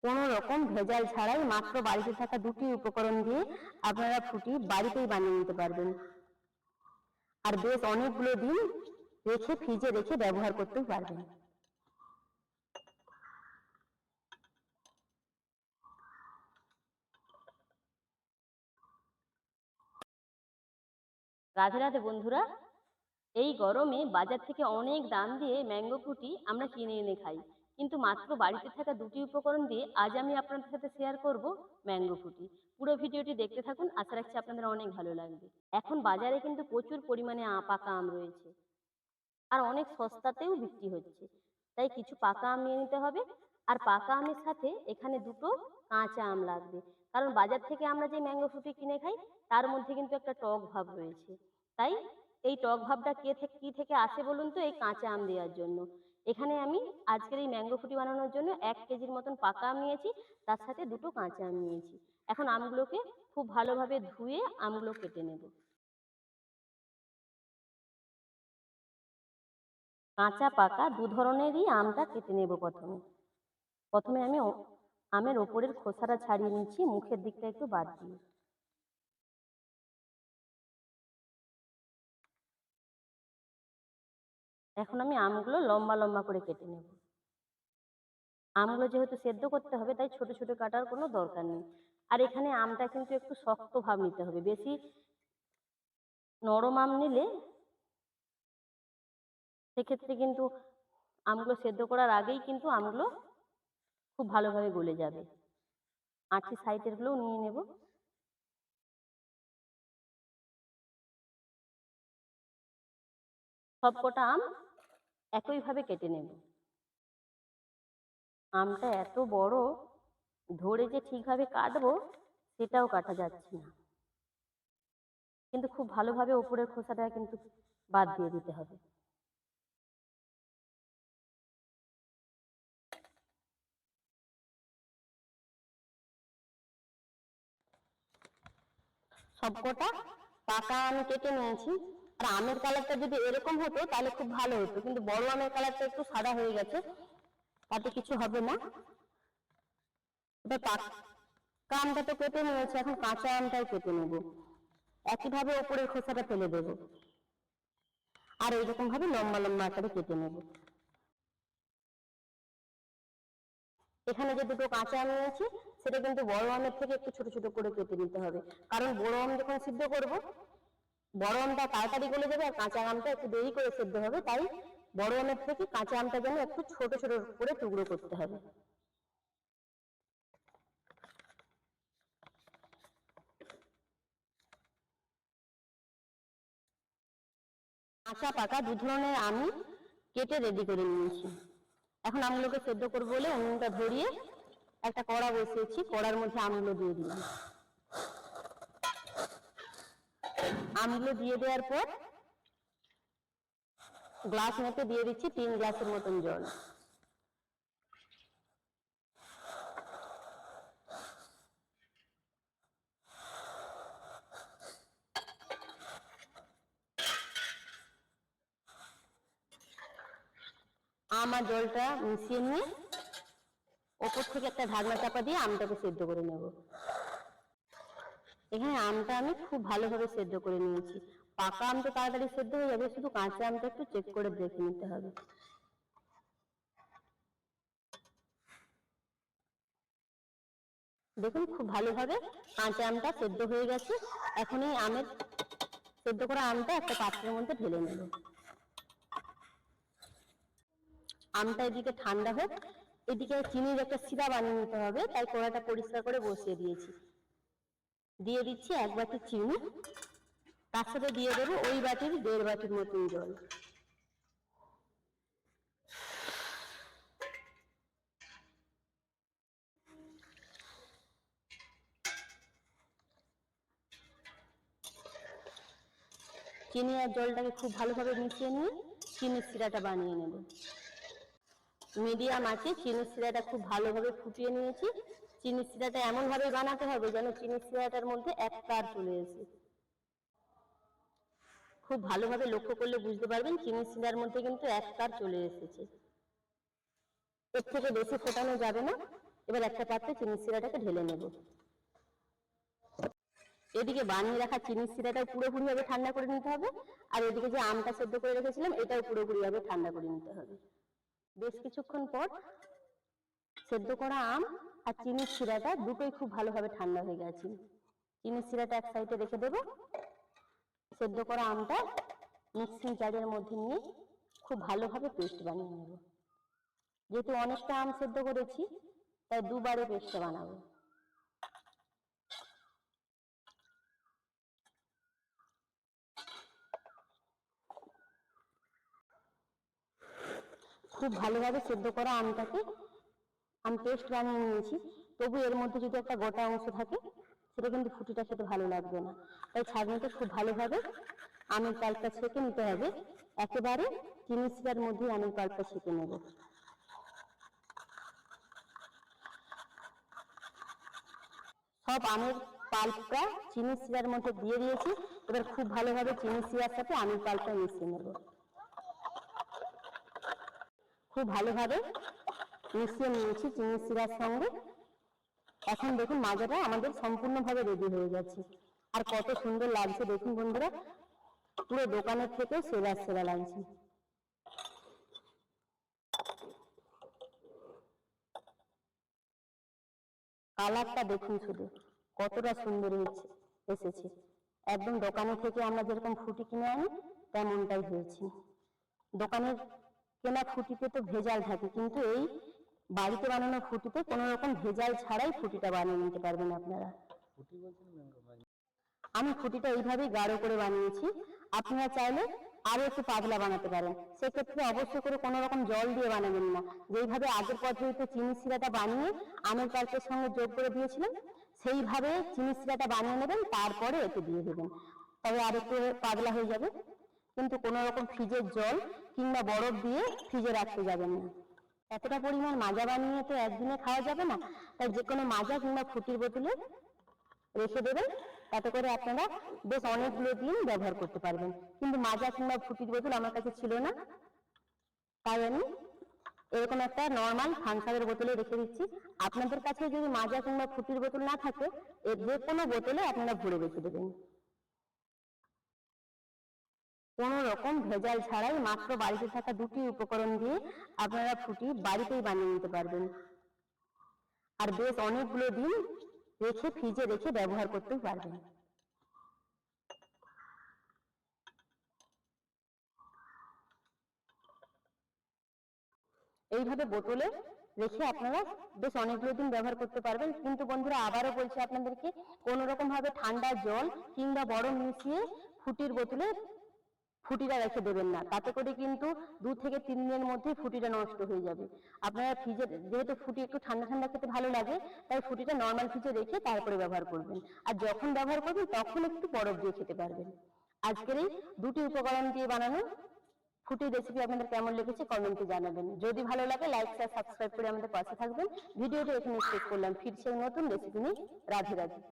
কোনো রকম ভেজাল ছাড়াই মাত্র বাড়িতে থাকা দুটি উপকরণ দিয়ে আপনারা ফ্রুটি বাড়িতেই বানিয়ে নিতে পারবেন, আর বেশ অনেকগুলো দিন রেখে ফ্রিজে রেখে ব্যবহার করতেও পারবেন। রাধে রাধে বন্ধুরা, এই গরমে বাজার থেকে অনেক দাম দিয়ে ম্যাঙ্গো ফ্রুটি আমরা কিনে এনে খাই, কিন্তু মাত্র বাড়িতে থাকা দুটি উপকরণ দিয়ে আজ আমি আপনাদের সাথে শেয়ার করব ম্যাঙ্গো ফ্রুটি। পুরো ভিডিওটি দেখতে থাকুন, আশা রাখছি আপনাদের অনেক ভালো লাগবে। এখন বাজারে কিন্তু প্রচুর পরিমাণে পাকা আম রয়েছে, আর অনেক সস্তাতেও বিক্রি হচ্ছে। তাই কিছু পাকা আম নিয়ে নিতে হবে, আর পাকা আমের সাথে এখানে দুটো কাঁচা আম লাগবে, কারণ বাজার থেকে আমরা যে ম্যাঙ্গো ফ্রুটি কিনে খাই তার মধ্যে কিন্তু একটা টক ভাব রয়েছে। তাই এই টক ভাবটা কি থেকে আসে বলুন তো? এই কাঁচা আম দেওয়ার জন্য। এখানে আমি আজকের এই ম্যাঙ্গো ফ্রুটি বানানোর জন্য 1 কেজির মতন পাকা আম নিয়েছি, তার সাথে দুটো কাঁচা আম নিয়েছি। এখন আমগুলোকে খুব ভালোভাবে ধুয়ে আমগুলো কেটে নেব। কাঁচা পাকা দু ধরনেরই আমটা কেটে নেব। প্রথমে আমি আমের ওপরের খোসাটা ছাড়িয়ে নিচ্ছি, মুখের দিকটা একটু বাদ দিয়ে। এখন আমি আমগুলো লম্বা লম্বা করে কেটে নেব। আমগুলো যেহেতু সেদ্ধ করতে হবে তাই ছোট ছোট কাটার কোনো দরকার নেই। আর এখানে আমটা কিন্তু একটু শক্ত ভাব নিতে হবে, বেশি নরম আম নিলে সেক্ষেত্রে কিন্তু আমগুলো সেদ্ধ করার আগেই কিন্তু আমগুলো খুব ভালোভাবে গলে যাবে। আঁটি সাইডের গুলোও নিয়ে নেব। সবকটা আম একইভাবে কেটে নেব। আমটা এত বড়, ধরে যে ঠিকভাবে কাটবো সেটাও কাটা যাচ্ছে না, কিন্তু খুব ভালোভাবে উপরের খোসাটা কিন্তু বাদ দিয়ে দিতে হবে। সবকটা পাকা আম কেটে নিয়েছি। আর আমের কালারটা যদি এরকম হতো তাহলে খুব ভালো হতো, কিন্তু বড় আমের কালারটা একটু সাদা হয়ে গেছে, তাতে কিছু হবে না। এটা পাকা আমটা তো কেটে নিয়েছি, এখন কাঁচা আমটাই কেটে নেব। একইভাবে উপরের খোসাটা ফেলে দেব, আর এইরকম ভাবে লম্বা লম্বা আকারে কেটে নেব। এখানে যে দুটো কাঁচা আম নিয়েছি সেটা কিন্তু বড় আমের থেকে একটু ছোট ছোট করে কেটে নিতে হবে, কারণ বড় আম যখন সিদ্ধ করব বড় আমটা তাড়াতাড়ি গলে যাবে, আর কাঁচা আমটা একটু দেরি করে সিদ্ধ হবে। তাই বড় আমের থেকে কাঁচা আমটা যেন একটু ছোট ছোট করে টুকরো করতে হবে। কাঁচা পাকা দু ধরনের আমি কেটে রেডি করে নিয়েছি। এখন আমগুলোকে সেদ্ধ করবো বলে উনুনটা ধরিয়ে একটা কড়া বসিয়েছি, কড়ার মধ্যে আমগুলো দিয়ে দিলাম। আমগুলো দিয়ে দেওয়ার পর গ্লাস মতো দিয়ে দিচ্ছি 3 গ্লাসের মতন জল। আম আর জলটা মিশিয়ে নিয়ে ওপর থেকে একটা ঢাকনা চাপা দিয়ে আমটাকে সেদ্ধ করে নেব। এখানে আমটা আমি খুব ভালোভাবে সেদ্ধ করে নিয়েছি। পাকা আম তো তাড়াতাড়ি সেদ্ধ হয়ে যাবে, শুধু কাঁচা আমটা একটু চেক করে দেখে নিতে হবে। দেখুন খুব ভালোভাবে কাঁচা আমটা সেদ্ধ হয়ে গেছে। এখন এই আমের সেদ্ধ করা আমটা একটা পাত্রের মধ্যে ঢেলে নেব। আমটা এদিকে ঠান্ডা হোক, এদিকে চিনির একটা সিরা বানিয়ে নিতে হবে, তাই কড়াটা পরিষ্কার করে বসিয়ে দিয়েছি। দিয়ে দিচ্ছি 1 বাটি চিনি, তার সাথে দিয়ে দেবো ওই বাটির 1.5 বাটির মতন জল। চিনি আর জলটাকে খুব ভালোভাবে মিশিয়ে নিয়ে চিনির সিরাটা বানিয়ে নেব। মিডিয়াম আছে চিনির সিরাটা খুব ভালোভাবে ফুটিয়ে নিয়েছি। চিনির সিরাটা এমন ভাবে বানাতে হবে যেন চিনির সিরাটার মধ্যে এক তার চলে আসে। খুব ভালোভাবে লক্ষ্য করলে বুঝতে পারবেন চিনির সিরার মধ্যে কিন্তু এক তার চলে এসেছে। এর থেকে বেশি ফোটানো যাবে না, এবার একটা পাত্রে চিনির শিরাটাকে ঢেলে নেব। এদিকে বানিয়ে রাখা চিনির শিরাটাও পুরোপুরিভাবে ঠান্ডা করে নিতে হবে, আর এদিকে যে আমটা সেদ্ধ করে রেখেছিলাম এটাও পুরোপুরিভাবে ঠান্ডা করে নিতে হবে। বেশ কিছুক্ষণ পর সেদ্ধ করা আম আর চিনির শিরাটা দুটোই খুব ভালোভাবে ঠান্ডা হয়ে গেছে। চিনির শিরাটা এক সাইডে রেখে দেব, সেদ্ধ করা আমটা মিক্সিং জারের মধ্যে নিয়ে খুব ভালোভাবে পেস্ট বানিয়ে নেব। যেহেতু অনেকটা আম সেদ্ধ করেছি তাই দুবারে পেস্টটা বানাবো। খুব ভালোভাবে সেদ্ধ করা আমটাকে আমি পেস্ট বানিয়ে নিয়েছি, তবু এর মধ্যে যদি একটা গোটা অংশ থাকে সেটা কিন্তু ফুটিটা খেতে ভালো লাগবে না, তাই ছাঁকনিতে খুব ভালোভাবে আমের পাল্পটা ছেঁকে নিতে হবে। একেবারে চিনির শিরার মধ্যে আমের পাল্পটা ছেঁকে নেব। সব আমের পাল্পটা চিনির শিরার মধ্যে দিয়ে দিয়েছি, এবার খুব ভালোভাবে চিনির শিরার সাথে আমের পাল্পটা মিশিয়ে নেব। খুব ভালোভাবে মিশিয়ে নিয়েছি চিনির শিরার সঙ্গে। এখন দেখুন মাজাটা আমাদের সম্পূর্ণভাবে রেডি হয়ে গেছে, আর কত সুন্দর লাগছে দেখুন বন্ধুরা, পুরো দোকানের থেকে সেরা সেরা লাগছে। কালারটা দেখুন শুধু কতটা সুন্দর এসেছে, একদম দোকানে থেকে আমরা যেরকম ফুটি কিনে আনি তেমনটাই হয়েছে। দোকানের কেনা ফুটিতে তো ভেজাল থাকে, কিন্তু এই বাড়িতে বানানো ফুটিতে কোনো রকম ভেজাল ছাড়াই ফুটিটা বানিয়ে নিতে পারবেন আপনারা। আমি ফুটিটা এইভাবেই গাঢ় করে বানিয়েছি, আপনারা চাইলে আরো একটু পাতলা বানাতে পারেন। সেক্ষেত্রে অবশ্যই করে কোনো রকম জল দিয়ে বানাবেন না, যেইভাবে আগের পদ্ধতিতে চিনি শিরাটা বানিয়ে আমের পাল্পের সঙ্গে যোগ করে দিয়েছিলেন সেইভাবে চিনি শিরাটা বানিয়ে নেবেন, তারপরে এতে দিয়ে দেবেন, তবে আর একটু পাতলা হয়ে যাবে। কিন্তু কোনো রকম ফ্রিজের জল কিংবা বরফ দিয়ে ফ্রিজে রাখতে যাবেন না। এতটা পরিমাণ মাজা বানিয়ে তো একদিনে খাওয়া যাবে না, তাই যে কোনো মাজা কিংবা ফুটির বোতলে রেখে দেবেন, তাতে করে আপনারা বেশ অনেকগুলো দিন ব্যবহার করতে পারবেন। কিন্তু মাজা কিংবা ফুটির বোতল আমার কাছে ছিল না, তাই আমি এরকম একটা নর্মাল থামসাপের বোতলে রেখে দিচ্ছি। আপনাদের কাছে যদি মাজা কিংবা ফুটির বোতল না থাকে যে কোনো বোতলে আপনারা ভরে রেখে দেবেন। কোনো রকম ভেজাল ছাড়াই মাত্র বাড়িতে থাকা দুটি উপকরণ দিয়ে আপনারা ফুটি বাড়িতেই বানিয়ে নিতে পারবেন, আর বেশ অনেকগুলো দিন রেখে ফ্রিজে রেখে ব্যবহার করতে পারবেন। এইভাবে বোতলে রেখে আপনারা বেশ অনেকগুলো দিন ব্যবহার করতে পারবেন। কিন্তু বন্ধুরা আবারও বলছি আপনাদেরকে, কোনো রকম ভাবে ঠান্ডা জল কিংবা বরফ মিশিয়ে ফুটির বোতলে ফুটিটা রেখে দেবেন না, তাতে করে কিন্তু 2 থেকে 3 দিনের মধ্যে ফুটিটা নষ্ট হয়ে যাবে। আপনারা ফ্রিজে, যেহেতু ফুটি একটু ঠান্ডা ঠান্ডা খেতে ভালো লাগে, তাই ফুটিটা নর্মাল ফ্রিজে রেখে তারপরে ব্যবহার করবেন, আর যখন ব্যবহার করবেন তখন একটু বরফ দিয়ে খেতে পারবেন। আজকের এই দুটি উপকরণ দিয়ে বানানো ফুটির রেসিপি আপনাদের কেমন লেগেছে কমেন্টে জানাবেন। যদি ভালো লাগে লাইক শেয়ার সাবস্ক্রাইব করে আমাদের পাশে থাকবেন। ভিডিওটা এখানে শেষ করলাম, ফিরছে নতুন রেসিপি নিয়ে। রাধে রাধে।